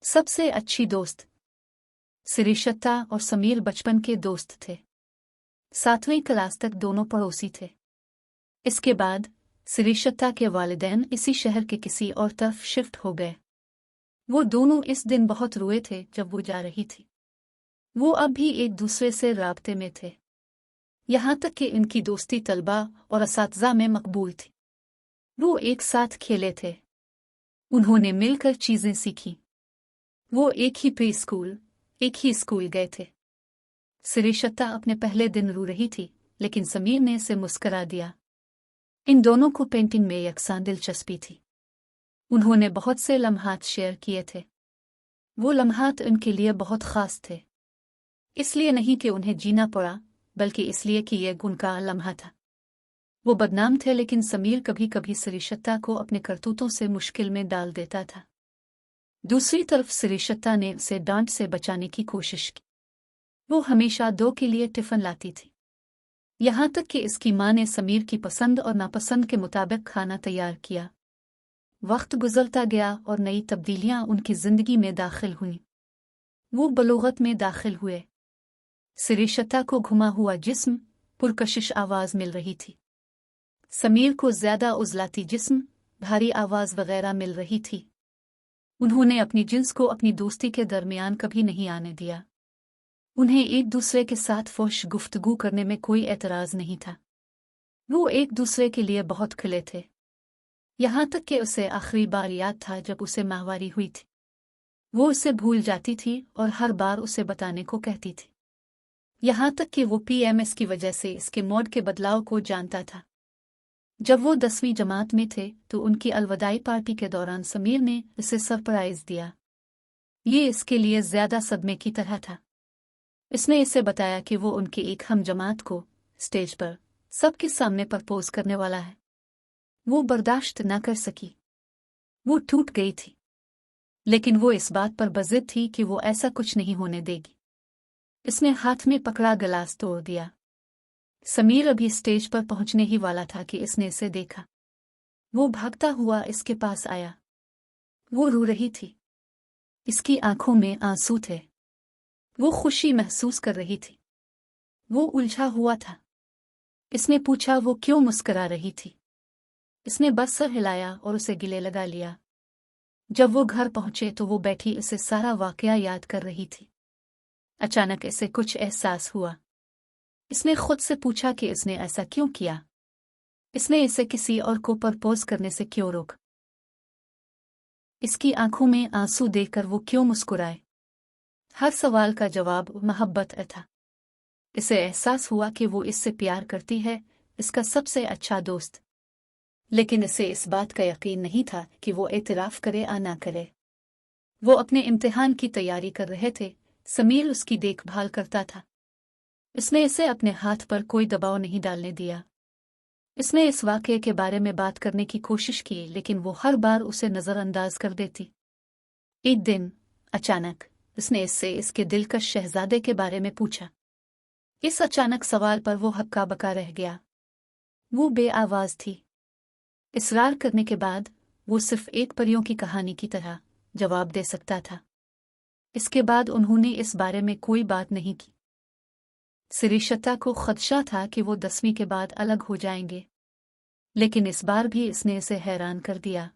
सबसे अच्छी दोस्त। सिरिशत्ता और समीर बचपन के दोस्त थे। 7वीं क्लास तक दोनों पड़ोसी थे। इसके बाद सिरिशत्ता के वालिदैन इसी शहर के किसी और तरफ शिफ्ट हो गए। वो दोनों इस दिन बहुत रोए थे जब वो जा रही थी। वो अब भी एक दूसरे से राब्ते में थे, यहाँ तक कि इनकी दोस्ती तलबा और असातिज़ा में मकबूल थी। वो एक साथ खेले थे, उन्होंने मिलकर चीज़ें सीखी। वो एक ही प्री स्कूल, एक ही स्कूल गए थे। सिरिशत्ता अपने पहले दिन रो रही थी, लेकिन समीर ने इसे मुस्करा दिया। इन दोनों को पेंटिंग में यकसां दिलचस्पी थी। उन्होंने बहुत से लम्हात शेयर किए थे। वो लम्हात उनके लिए बहुत ख़ास थे, इसलिए नहीं कि उन्हें जीना पड़ा, बल्कि इसलिए कि यह उनका लम्हा था। वो बदनाम थे, लेकिन समीर कभी कभी सिरिशत्ता को अपने करतूतों से मुश्किल में डाल देता था। दूसरी तरफ सिरिशत्ता ने उसे डांट से बचाने की कोशिश की। वो हमेशा 2 के लिए टिफ़िन लाती थी, यहाँ तक कि इसकी माँ ने समीर की पसंद और नापसंद के मुताबिक खाना तैयार किया। वक्त गुजरता गया और नई तब्दीलियाँ उनकी ज़िंदगी में दाखिल हुईं। वो बलूगत में दाखिल हुए। सिरिशत्ता को घुमा हुआ जिस्म, पुरकशिश आवाज़ मिल रही थी। समीर को ज़्यादा उजलाती जिस्म, भारी आवाज़ वगैरह मिल रही थी। उन्होंने अपनी जिन्स को अपनी दोस्ती के दरमियान कभी नहीं आने दिया। उन्हें एक दूसरे के साथ फौश गुफ्तगू करने में कोई एतराज़ नहीं था। वो एक दूसरे के लिए बहुत खुले थे, यहाँ तक कि उसे आखिरी बार याद था जब उसे माहवारी हुई थी। वो उसे भूल जाती थी और हर बार उसे बताने को कहती थी, यहाँ तक कि वो पीएमएस की वजह से इसके मोड के बदलाव को जानता था। जब वो 10वीं जमात में थे तो उनकी अलविदाई पार्टी के दौरान समीर ने इसे सरप्राइज़ दिया। ये इसके लिए ज़्यादा सदमे की तरह था। इसने इसे बताया कि वो उनके एक हम जमात को स्टेज पर सबके सामने प्रपोज करने वाला है। वो बर्दाश्त न कर सकी, वो टूट गई थी, लेकिन वो इस बात पर बज़िद थी कि वो ऐसा कुछ नहीं होने देगी। इसने हाथ में पकड़ा गिलास तोड़ दिया। समीर अभी स्टेज पर पहुंचने ही वाला था कि इसने इसे देखा। वो भागता हुआ इसके पास आया। वो रो रही थी, इसकी आंखों में आंसू थे। वो खुशी महसूस कर रही थी। वो उलझा हुआ था। इसने पूछा वो क्यों मुस्करा रही थी। इसने बस सर हिलाया और उसे गले लगा लिया। जब वो घर पहुंचे तो वो बैठी इसे सारा वाकया याद कर रही थी। अचानक इसे कुछ एहसास हुआ। इसने खुद से पूछा कि इसने ऐसा क्यों किया। इसने इसे किसी और को प्रपोज करने से क्यों रोका। इसकी आंखों में आंसू देखकर वो क्यों मुस्कुराए। हर सवाल का जवाब मोहब्बत था। इसे एहसास हुआ कि वो इससे प्यार करती है, इसका सबसे अच्छा दोस्त। लेकिन इसे इस बात का यकीन नहीं था कि वो एतराफ़ करे या ना करे। वो अपने इम्तिहान की तैयारी कर रहे थे, समीर उसकी देखभाल करता था। इसने इसे अपने हाथ पर कोई दबाव नहीं डालने दिया। इसने इस वाक़ये के बारे में बात करने की कोशिश की, लेकिन वो हर बार उसे नज़रअंदाज कर देती। एक दिन अचानक उसने इससे इसके दिलकश शहजादे के बारे में पूछा। इस अचानक सवाल पर वो हक्का बका रह गया। वो बेआवाज़ थी। इसरार करने के बाद वो सिर्फ एक परियों की कहानी की तरह जवाब दे सकता था। इसके बाद उन्होंने इस बारे में कोई बात नहीं की। सिरिशत्ता को खदशा था कि वो 10वीं के बाद अलग हो जाएंगे, लेकिन इस बार भी इसने इसे हैरान कर दिया।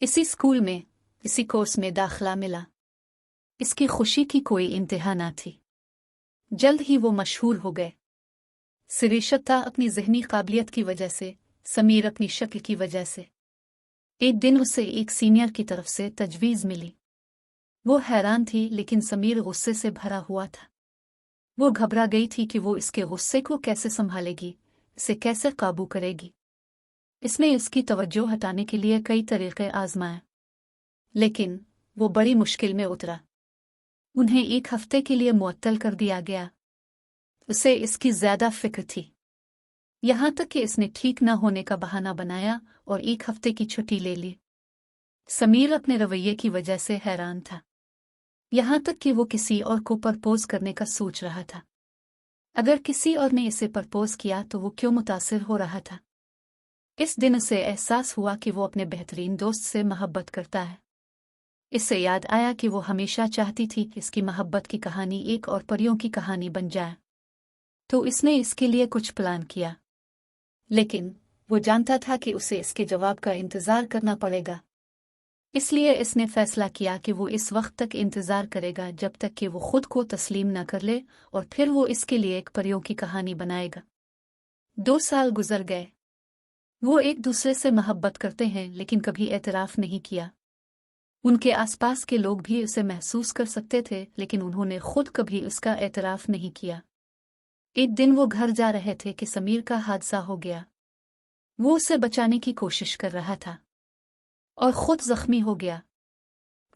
इसी स्कूल में, इसी कोर्स में दाखिला मिला। इसकी खुशी की कोई इंतहा न थी। जल्द ही वो मशहूर हो गए। सिरिशत्ता अपनी ज़हनी काबिलियत की वजह से, समीर अपनी शक्ल की वजह से। एक दिन उसे एक सीनियर की तरफ से तजवीज़ मिली। वो हैरान थी, लेकिन समीर गुस्से से भरा हुआ था। वो घबरा गई थी कि वो इसके गुस्से को कैसे संभालेगी, इसे कैसे काबू करेगी। इसने इसकी तवज्जो हटाने के लिए कई तरीक़े आज़माए, लेकिन वो बड़ी मुश्किल में उतरा। उन्हें 1 हफ्ते के लिए मुअत्तल कर दिया गया। उसे इसकी ज़्यादा फ़िक्र थी, यहाँ तक कि इसने ठीक न होने का बहाना बनाया और 1 हफ्ते की छुट्टी ले ली। समीर अपने रवैये की वजह से हैरान था, यहाँ तक कि वो किसी और को प्रपोज करने का सोच रहा था। अगर किसी और ने इसे प्रपोज किया तो वो क्यों मुतासिर हो रहा था। इस दिन उसे एहसास हुआ कि वो अपने बेहतरीन दोस्त से मोहब्बत करता है। इससे याद आया कि वो हमेशा चाहती थी कि इसकी मोहब्बत की कहानी एक और परियों की कहानी बन जाए, तो इसने इसके लिए कुछ प्लान किया। लेकिन वो जानता था कि उसे इसके जवाब का इंतज़ार करना पड़ेगा, इसलिए इसने फैसला किया कि वो इस वक्त तक इंतज़ार करेगा जब तक कि वो खुद को तस्लीम न कर ले, और फिर वो इसके लिए एक परियों की कहानी बनाएगा। 2 साल गुजर गए। वो एक दूसरे से मोहब्बत करते हैं लेकिन कभी एतराफ़ नहीं किया। उनके आसपास के लोग भी उसे महसूस कर सकते थे, लेकिन उन्होंने खुद कभी उसका एतराफ़ नहीं किया। एक दिन वो घर जा रहे थे कि समीर का हादसा हो गया। वो उसे बचाने की कोशिश कर रहा था और खुद जख्मी हो गया।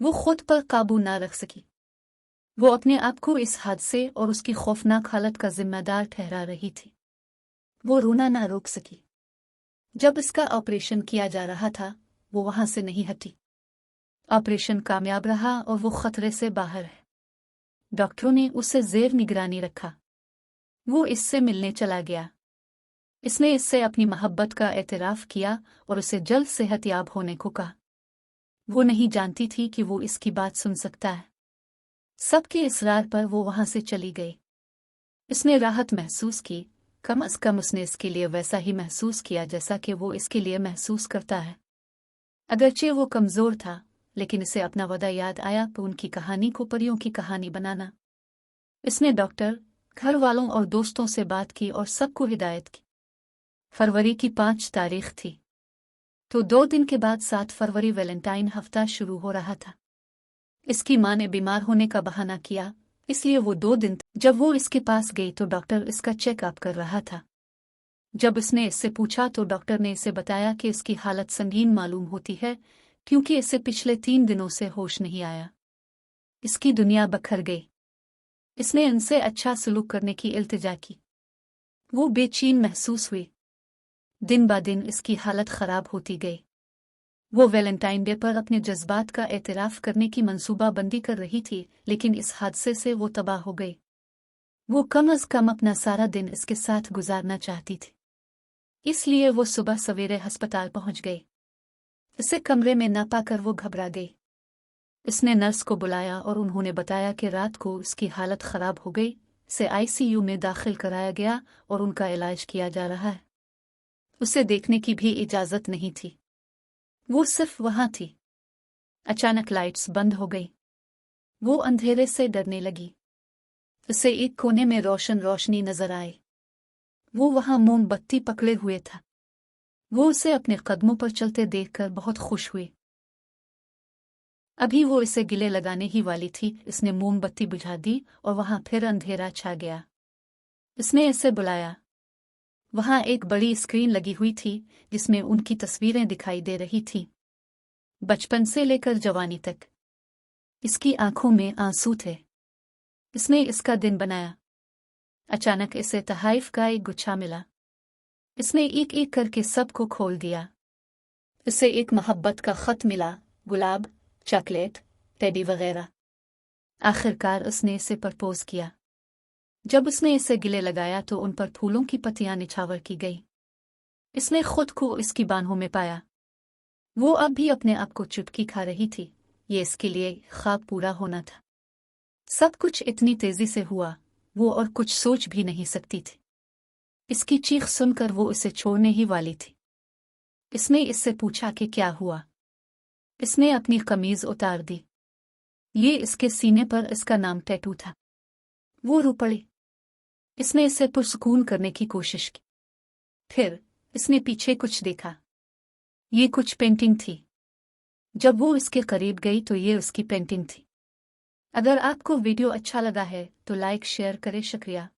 वो खुद पर काबू ना रख सकी। वो अपने आप को इस हादसे और उसकी खौफनाक हालत का जिम्मेदार ठहरा रही थी। वो रोना ना रोक सकी। जब इसका ऑपरेशन किया जा रहा था, वो वहां से नहीं हटी। ऑपरेशन कामयाब रहा और वो खतरे से बाहर है। डॉक्टरों ने उसे जेर निगरानी रखा। वो इससे मिलने चला गया। इसने इससे अपनी मोहब्बत का एतराफ़ किया और उसे जल्द सेहतयाब होने को कहा। वो नहीं जानती थी कि वो इसकी बात सुन सकता है। सबके इसरार पर वो वहां से चली गई। इसने राहत महसूस की। कम अज कम उसने इसके लिए वैसा ही महसूस किया जैसा कि वो इसके लिए महसूस करता है। अगरचे वो कमज़ोर था, लेकिन इसे अपना वादा याद आया तो उनकी कहानी को परियों की कहानी बनाना। इसने डॉक्टर, घर वालों और दोस्तों से बात की और सबको हिदायत की। फरवरी की 5 तारीख थी, तो 2 दिन के बाद 7 फरवरी वैलेंटाइन हफ्ता शुरू हो रहा था। इसकी मां ने बीमार होने का बहाना किया, इसलिए वो 2 दिन जब वो इसके पास गई तो डॉक्टर इसका चेकअप कर रहा था। जब इसने इससे पूछा तो डॉक्टर ने इसे बताया कि इसकी हालत संगीन मालूम होती है, क्योंकि इसे पिछले 3 दिनों से होश नहीं आया। इसकी दुनिया बखर गई। इसने इनसे अच्छा सलूक करने की इल्तिजा की। वो बेचैन महसूस हुई। दिन ब दिन इसकी हालत खराब होती गई। वो वैलेंटाइन डे पर अपने जज्बात का एतराफ़ करने की मंसूबाबंदी कर रही थी, लेकिन इस हादसे से वो तबाह हो गई। वो कम अज़ कम अपना सारा दिन इसके साथ गुजारना चाहती थी, इसलिए वो सुबह सवेरे अस्पताल पहुंच गई। इसे कमरे में न पाकर वो घबरा गई। इसने नर्स को बुलाया और उन्होंने बताया कि रात को उसकी हालत खराब हो गई। इसे आईसीयू में दाखिल कराया गया और उनका इलाज किया जा रहा है। उसे देखने की भी इजाज़त नहीं थी। वो सिर्फ वहां थी। अचानक लाइट्स बंद हो गई। वो अंधेरे से डरने लगी। उसे एक कोने में रोशनी नजर आई। वो वहां मोमबत्ती पकड़े हुए था। वो उसे अपने कदमों पर चलते देखकर बहुत खुश हुई। अभी वो इसे गिले लगाने ही वाली थी, इसने मोमबत्ती बुझा दी और वहां फिर अंधेरा छा गया। इसने इसे बुलाया। वहां एक बड़ी स्क्रीन लगी हुई थी जिसमें उनकी तस्वीरें दिखाई दे रही थीं, बचपन से लेकर जवानी तक। इसकी आंखों में आंसू थे। इसने इसका दिन बनाया। अचानक इसे तहाइफ का एक गुच्छा मिला। इसने एक एक करके सबको खोल दिया। इसे एक मोहब्बत का खत मिला, गुलाब, चॉकलेट, टेडी वगैरह। आखिरकार उसने इसे प्रपोज किया। जब उसने इसे गिले लगाया तो उन पर फूलों की पत्तियां निछावर की गई। इसने खुद को इसकी बाहों में पाया। वो अब भी अपने आप को चुटकी खा रही थी। ये इसके लिए ख्वाब पूरा होना था। सब कुछ इतनी तेजी से हुआ, वो और कुछ सोच भी नहीं सकती थी। इसकी चीख सुनकर वो इसे छोड़ने ही वाली थी। इसने इससे पूछा कि क्या हुआ। इसने अपनी कमीज उतार दी। ये इसके सीने पर इसका नाम टैटू था। वो रो पड़ी। इसने इसे पुरसुकून करने की कोशिश की। फिर इसने पीछे कुछ देखा। ये कुछ पेंटिंग थी। जब वो इसके करीब गई तो ये उसकी पेंटिंग थी। अगर आपको वीडियो अच्छा लगा है तो लाइक शेयर करें। शुक्रिया।